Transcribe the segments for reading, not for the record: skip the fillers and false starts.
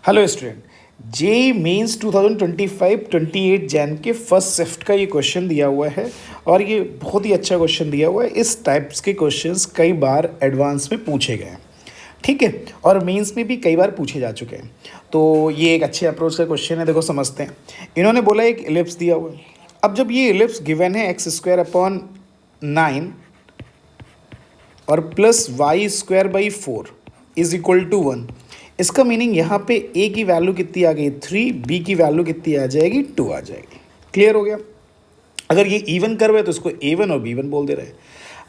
Hello student, JEE Mains 2025-28 जैन के first shift का ये क्वेश्चन दिया हुआ है और ये बहुत ही अच्छा क्वेश्चन दिया हुआ है। इस टाइप्स के क्वेश्चंस कई बार एडवांस में पूछे गए हैं, ठीक है, और मेंस में भी कई बार पूछे जा चुके हैं। तो ये एक अच्छे अप्रोच का क्वेश्चन है। देखो समझते हैं। इन्होंने बोला एक इलिप्स दिया हुआ है। अब जब ये इलिप्स गिवन है x² / 9 और plus y² / 4 is equal to 1, इसका मीनिंग यहाँ पे a की वैल्यू कितनी आ गई 3, b की वैल्यू कितनी आ जाएगी 2 आ जाएगी। क्लियर हो गया। अगर ये इवन कर्व है तो इसको a1 और b1 बोल दे रहे हैं।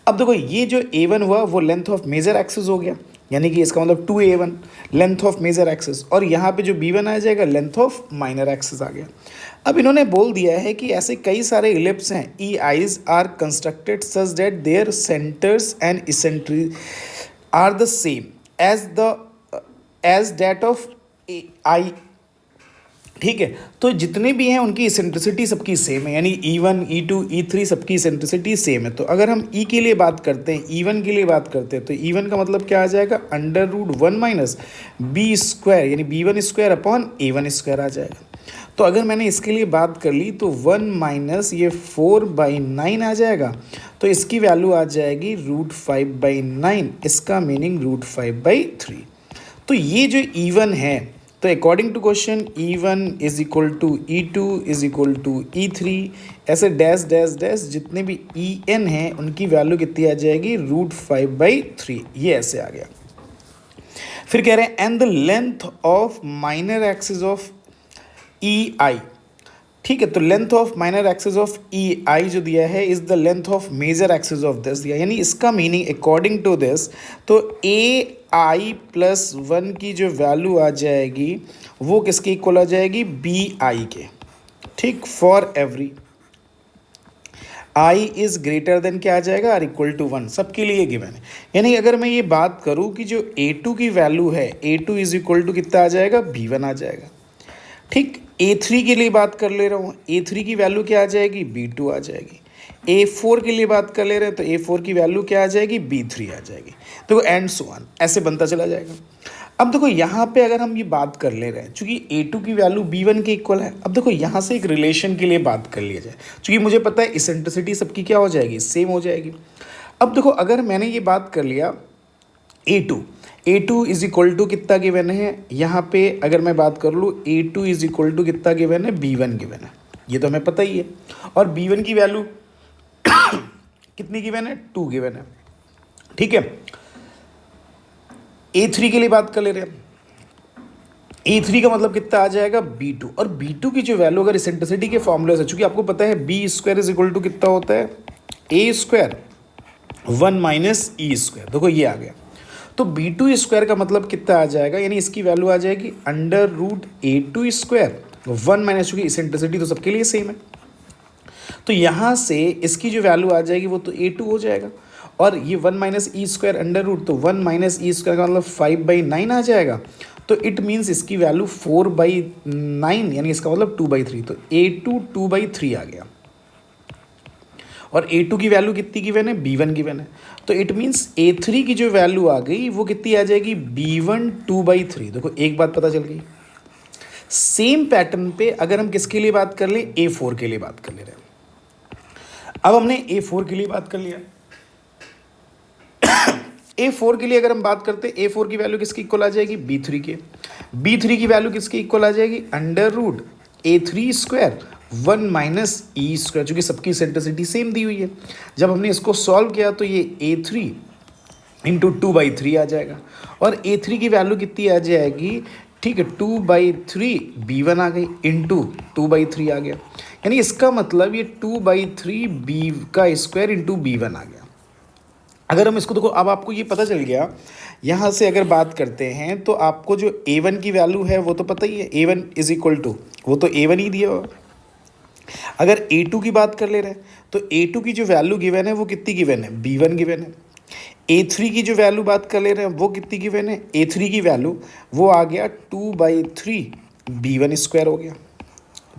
अब देखो ये जो a1 हुआ वो लेंथ ऑफ मेजर एक्सिस हो गया, यानी कि इसका मतलब 2a1 length of major axis, और यहाँ पे जो b1 आ जाएगा लेंथ ऑफ माइनर एक्सिस आ गया। अब इन्होंने बोल दिया है कि ऐसे कई सारे इलिप्स हैं, E i's are constructed such that their centres and eccentricity are the same as that of I. ठीक है, तो जितने भी हैं उनकी इसेंट्रिसिटी सबकी सेम है, यानी E1, E2, E3 सबकी इसेंट्रिसिटी सेम है। तो अगर हम E के लिए बात करते हैं, E1 के लिए बात करते हैं, तो E1 का मतलब क्या आ जाएगा √1 - b² यानी b1² / A1² आ जाएगा। तो अगर मैंने इसके लिए बात कर ली तो 1 - ये 4/9 आ जाएगा, तो इसकी वैल्यू आ जाएगी √5/9, इसका मीनिंग √5/3। तो ये जो E1 है, तो according to question E1 is equal to E2 is equal to E3, ऐसे डैश डैश डैश जितने भी En हैं उनकी वैल्यू कितनी आ जाएगी √5/3, ये ऐसे आ गया। फिर कह रहे हैं and the length of minor axis of EI। ठीक है, तो length of minor axis of EI जो दिया है is the length of major axis of this दिया, यानी इसका मीनिंग अकॉर्डिंग टू दिस तो AI+1 की जो वैल्यू आ जाएगी वो किसके इक्वल आ जाएगी BI के। ठीक, for every I is greater than क्या आ जाएगा R = 1, सबके लिए गिवन है। यानी अगर मैं ये बात करूँ कि जो A2 की वैल्यू है, A2 इज इक्वल टू कितना आ जाएगा B1 आ जाएगा। ठीक, A3 के लिए बात कर ले रहा हूँ, A3 की वैल्यू क्या आ जाएगी B2 आ जाएगी। A4 के लिए बात कर ले रहे हैं तो A4 की वैल्यू क्या आ जाएगी B3 आ जाएगी। देखो एंड सो ऑन, ऐसे बनता चला जाएगा। अब देखो यहाँ पे अगर हम ये बात कर ले रहे हैं, चूंकि A2 की वैल्यू B1 के इक्वल है, अब देखो यहाँ से एक रिलेशन के लिए बात कर लिया जाए, चूंकि मुझे पता है इसेंट्रिसिटी सबकी क्या हो जाएगी, सेम हो जाएगी। अब देखो अगर मैंने ये बात कर लिया A2 इज इक्वल टू कितना गिवन है, यहाँ पे अगर मैं बात कर लूँ A2 इज इक्वल टू कितना गिवन है B1 गिवन है, ये तो हमें पता ही है। और B1 की वैल्यू कितनी गिवन है 2 गिवन है। ठीक है, A3 के लिए बात कर ले रहे हैं, A3 का मतलब कितना आ जाएगा B2, और B2 की जो वैल्यू अगर इसेंट्रिसिटी के फॉर्मूले से, चूंकि आपको पता है B² इज इक्वल टू कितना होता है A² 1 - E², देखो ये आ गया। तो B2² का मतलब कितना आ जाएगा, यानी इसकी वैल्यू आ जाएगी √A2², 1 - चूंकि इसेंट्रिसिटी तो सबके लिए सेम है, तो यहाँ से इसकी जो वैल्यू आ जाएगी वो तो A2 हो जाएगा, और ये 1 - E² √, तो 1 - E² का मतलब 5/9 आ जाएगा। तो इट मीन्स इसकी वैल्यू 4/9, यानी इसका मतलब 2/3, तो A2 2/3 आ गया। और A2 की वैल्यू कितनी गिवन है B1 गिवन है, तो इट मीन्स A3 की जो वैल्यू आ गई वो कितनी आ जाएगी B1 2/3। देखो एक बात पता चल गई। सेम पैटर्न पे अगर हम किसके लिए बात कर लें, A4 के लिए बात कर ले रहे हैं। अब हमने A4 के लिए बात कर लिया। A4 के लिए अगर हम बात करते हैं, A4 की वैल्यू किसकी इक्वल आ जाएगी B3 के, B3 की वैल्यू किसकी इक्वल आ जाएगी √A3² 1 - E², चूंकि सबकी इसेंट्रिसिटी सेम दी हुई है। जब हमने इसको सॉल्व किया तो ये A3 × 2/3 आ जाएगा, और A3 की वैल्यू कितनी आ जाएगी, ठीक है 2/3 B1 आ गई इंटू 2/3 आ गया, यानी इसका मतलब ये 2/3 B² इंटू B1 आ गया। अगर हम इसको देखो, अब आपको ये पता चल गया, यहाँ से अगर बात करते हैं तो आपको जो A1 की वैल्यू है वो तो पता ही है, A1 इज इक्वल टू वो तो A1 ही दिया हुआ। अगर A2 की बात कर ले रहे हैं तो A2 की जो वैल्यू गिवन है वो कितनी गिवन है B1 गिवन है। A3 की जो वैल्यू बात कर ले रहे हैं वो कितनी गिवन है, A3 की वैल्यू वो आ गया 2/3 B1² हो गया,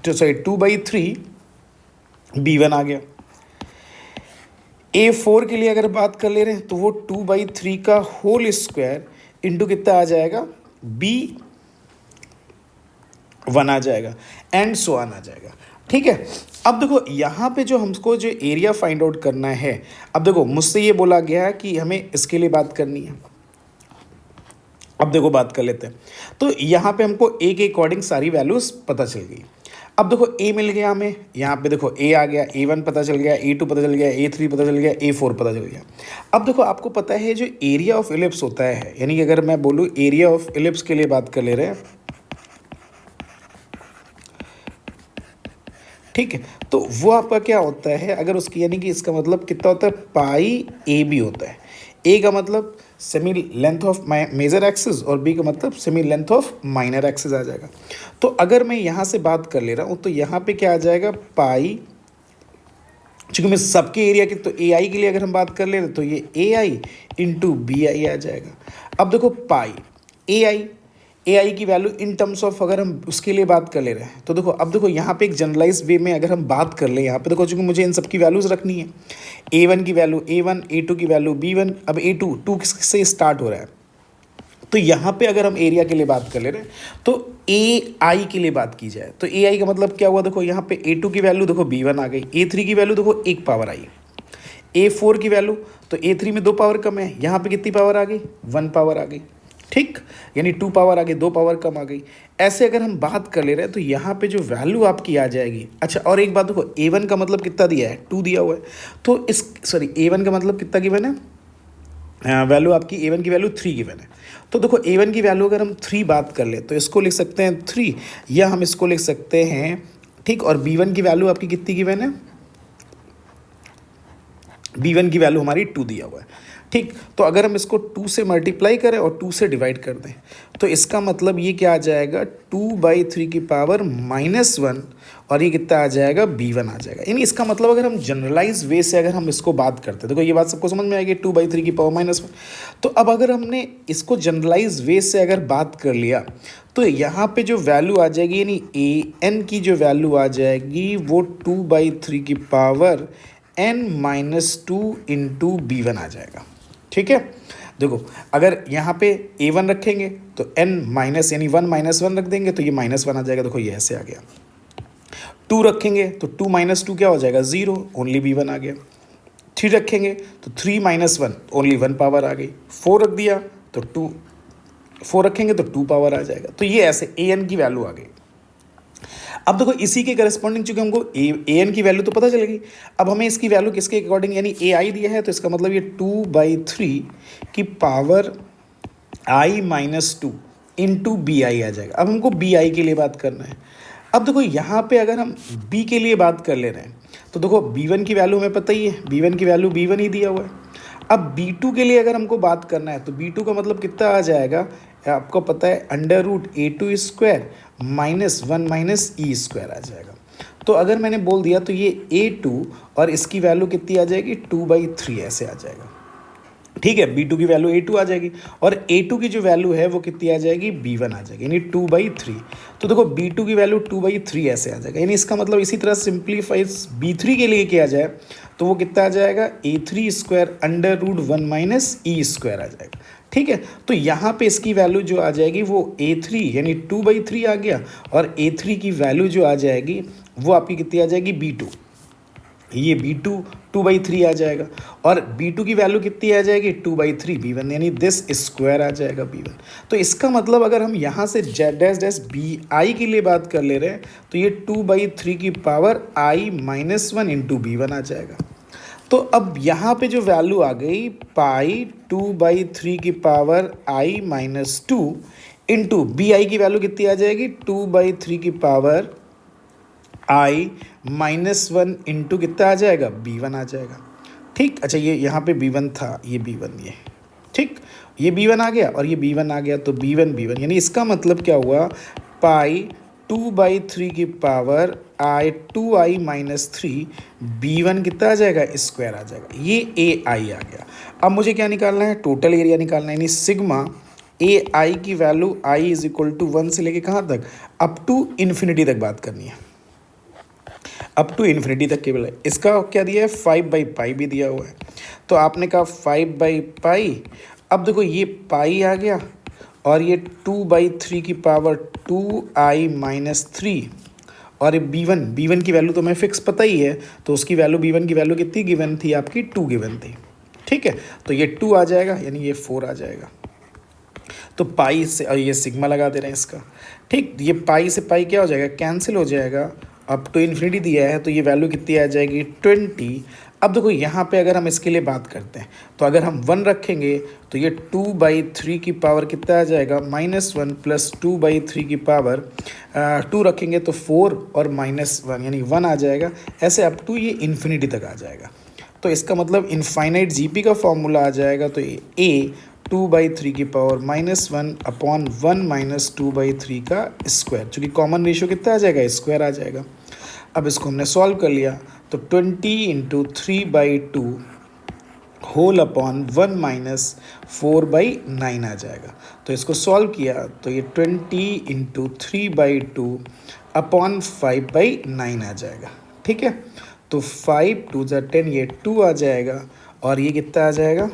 तो सॉरी 2/3 B1 आ गया। A4 के लिए अगर बात कर ले रहे हैं तो वो 2/3 का होल स्क्वायर इंटू कितना आ जाएगा 1 आ जाएगा, एंड सो ऑन आ जाएगा। ठीक है, अब देखो यहाँ पे जो हमको जो एरिया फाइंड आउट करना है, अब देखो मुझसे ये बोला गया है कि हमें इसके लिए बात करनी है। अब देखो बात कर लेते हैं, तो यहाँ पे हमको ए के अकॉर्डिंग सारी वैल्यूज पता चल गई। अब देखो ए मिल गया हमें, यहाँ पे देखो ए आ गया, A1 पता चल गया, A2 पता चल गया, A3 पता चल गया, A4 पता चल गया। अब देखो आपको पता है जो एरिया ऑफ इलिप्स होता है, यानी कि अगर मैं बोलूँ एरिया ऑफ इलिप्स के लिए बात कर ले रहे हैं, ठीक है, तो वो आपका क्या होता है, अगर उसकी यानी कि इसका मतलब कितना होता है, पाई ए बी होता है। ए का मतलब semi length of major axis और बी का मतलब semi length of minor axis आ जाएगा। तो अगर मैं यहाँ से बात कर ले रहा हूँ तो यहाँ पे क्या आ जाएगा, पाई, चूंकि मैं सबके एरिया की, तो ए आई के लिए अगर हम बात कर ले रहे तो ये ए आई इंटू बी आई आ जाएगा। अब देखो पाई ए आई की वैल्यू इन टर्म्स ऑफ अगर हम उसके लिए बात कर ले रहे हैं, तो देखो अब देखो यहाँ पे एक जनरलाइज वे में अगर हम बात कर ले, यहाँ पे देखो चूंकि मुझे इन सब की वैल्यूज़ रखनी है, A1 की वैल्यू A1, A2 की वैल्यू B1, अब A2 से स्टार्ट हो रहा है, तो यहाँ पे अगर हम एरिया के लिए बात कर ले रहे हैं तो ए आई के लिए बात की जाए तो ए आई का मतलब क्या हुआ, देखो यहाँ पे A2 की वैल्यू देखो B1 आ गई, A3 की वैल्यू देखो 1 पावर आई, A4 की वैल्यू, तो A3 में 2 पावर कम है, यहाँ पे कितनी पावर आ गई, 1 पावर आ गई। ठीक, यानी 2 पावर आ गई, 2 पावर कम आ गई। ऐसे अगर हम बात कर ले रहे हैं तो यहाँ पे जो वैल्यू आपकी आ जाएगी। अच्छा, और एक बात देखो, A1 का मतलब कितना दिया है, 2 दिया हुआ है, तो इस सॉरी A1 का मतलब कितना गिवन है, वैल्यू आपकी A1 की वैल्यू 3 गिवन है। तो देखो A1 की वैल्यू अगर हम 3 बात कर ले तो इसको लिख सकते हैं 3, या हम इसको लिख सकते हैं, ठीक, और B1 की वैल्यू आपकी कितनी गिवन है, B1 की वैल्यू हमारी 2 दिया हुआ है। ठीक, तो अगर हम इसको 2 से मल्टीप्लाई करें और 2 से डिवाइड कर दें तो इसका मतलब ये क्या आ जाएगा, 2/3 की पावर -1, और ये कितना आ जाएगा, B1 आ जाएगा। यानी इसका मतलब अगर हम जनरलाइज वे से अगर हम इसको बात करते हैं, देखो ये बात सबको समझ में आएगी, 2/3 की पावर -1। तो अब अगर हमने इसको जनरलाइज वे से अगर बात कर लिया तो यहाँ पे जो वैल्यू आ जाएगी, यानी AN की जो वैल्यू आ जाएगी वो 2/3 की पावर n-2 इंटू B1 आ जाएगा। ठीक है, देखो अगर यहाँ पे A1 रखेंगे तो n माइनस यानी 1 -1 रख देंगे तो ये -1 आ जाएगा, देखो ये ऐसे आ गया। 2 रखेंगे तो 2 - 2 क्या हो जाएगा, 0, ओनली B1 आ गया। 3 रखेंगे तो 3 - 1 ओनली 1 पावर आ गई। 4 रख दिया तो 2, 4 रखेंगे तो 2 पावर आ जाएगा। तो ये ऐसे AN की वैल्यू आ गई। अब देखो इसी के करस्पॉन्डिंग चूंकि हमको AN की वैल्यू तो पता चलेगी, अब हमें इसकी वैल्यू किसके अकॉर्डिंग, यानी AI दिया है तो इसका मतलब ये 2/3 की पावर I-2 इंटू BI आ जाएगा। अब हमको BI के लिए बात करना है। अब देखो यहाँ पे अगर हम B के लिए बात कर ले रहे हैं तो देखो B1 की वैल्यू हमें पता ही है, B1 की वैल्यू B1 ही दिया हुआ है। अब B2 के लिए अगर हमको बात करना है तो B2 का मतलब कितना आ जाएगा, आपको पता है √A2² -1 - E² आ जाएगा। तो अगर मैंने बोल दिया तो ये A2 और इसकी वैल्यू कितनी आ जाएगी, 2/3 ऐसे आ जाएगा। ठीक है, B2 की वैल्यू A2 आ जाएगी और A2 की जो वैल्यू है वो कितनी आ जाएगी, B1 आ जाएगी, यानी 2/3। तो देखो B2 की वैल्यू 2/3 ऐसे आ जाएगा, यानी इसका मतलब इसी तरह सिंप्लीफाइज B3 के लिए किया जाए तो वो कितना आ जाएगा, A3² √1 - E² आ जाएगा। ठीक है, तो यहाँ पे इसकी वैल्यू जो आ जाएगी वो A3 यानी 2/3 आ गया, और A3 की वैल्यू जो आ जाएगी वो आपकी कितनी आ जाएगी, B2, ये B2 2/3 आ जाएगा, और B2 की वैल्यू कितनी आ जाएगी, 2/3 B1, यानी दिस स्क्वायर आ जाएगा B1। तो इसका मतलब अगर हम यहाँ से डैश BI के लिए बात कर ले रहे हैं तो ये 2/3 की पावर I-1 इंटू B1 आ जाएगा। तो अब यहाँ पे जो वैल्यू आ गई, पाई 2/3 की पावर I-2 इंटू BI की वैल्यू कितनी आ जाएगी, 2/3 की पावर I-1 इंटू कितना आ जाएगा, B1 आ जाएगा। ठीक, अच्छा ये यहाँ पे B1 था, ये B1 ये, ठीक, ये B1 आ गया और ये B1 आ गया, तो B1 यानी इसका मतलब क्या हुआ, पाई 2/3 की पावर I2I-3 B1 कितना आ जाएगा, स्क्वायर आ जाएगा। ये AI आ गया। अब मुझे क्या निकालना है, टोटल एरिया निकालना है, यानी सिग्मा AI की वैल्यू I = 1 से लेके कहाँ तक, अप टू इन्फिनिटी तक बात करनी है, अप टू इन्फिनिटी तक केवल है। इसका क्या दिया है, 5/π भी दिया हुआ है, तो आपने कहा 5/π। अब देखो ये पाई आ गया और ये 2/3 की पावर 2i-3 और ये b1 की वैल्यू तो हमें फिक्स पता ही है, तो उसकी वैल्यू b1 की वैल्यू कितनी गिवन थी आपकी 2 गिवन थी। ठीक है, तो ये 2 आ जाएगा यानी ये 4 आ जाएगा। तो पाई से और ये सिग्मा लगा दे रहे हैं इसका। ठीक, ये पाई से पाई क्या हो जाएगा, कैंसिल हो जाएगा। अब तो इन्फिनिटी दिया है तो ये वैल्यू कितनी आ जाएगी 20। अब देखो यहाँ पे अगर हम इसके लिए बात करते हैं तो अगर हम 1 रखेंगे तो ये 2/3 की पावर कितना आ जाएगा -1 प्लस 2/3 की पावर 2 रखेंगे तो 4 और -1 यानी 1 आ जाएगा। ऐसे अप टू ये इन्फिनिटी तक आ जाएगा। तो इसका मतलब इनफाइनाइट जीपी का फॉर्मूला आ जाएगा। तो ए 2/3 की पावर -1 अपॉन 1 माइनस 2/3 का स्क्वायर, चूँकि कॉमन रेशियो कितना आ जाएगा, स्क्वायर आ जाएगा। अब इसको हमने सॉल्व कर लिया तो 20 × 3/2 होल अपॉन 1 माइनस 4/9 आ जाएगा। तो इसको सॉल्व किया तो ये 20 × 3/2 अपॉन 5/9 आ जाएगा। ठीक है, तो 5 2 × 10 ये 2 आ जाएगा और ये कितना आ जाएगा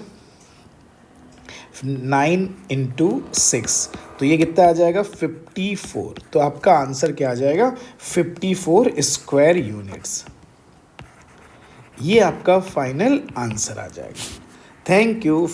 9 × 6, तो ये कितना आ जाएगा 54। तो आपका आंसर क्या आ जाएगा 54 स्क्वायर यूनिट्स। ये आपका फाइनल आंसर आ जाएगा। Thank you.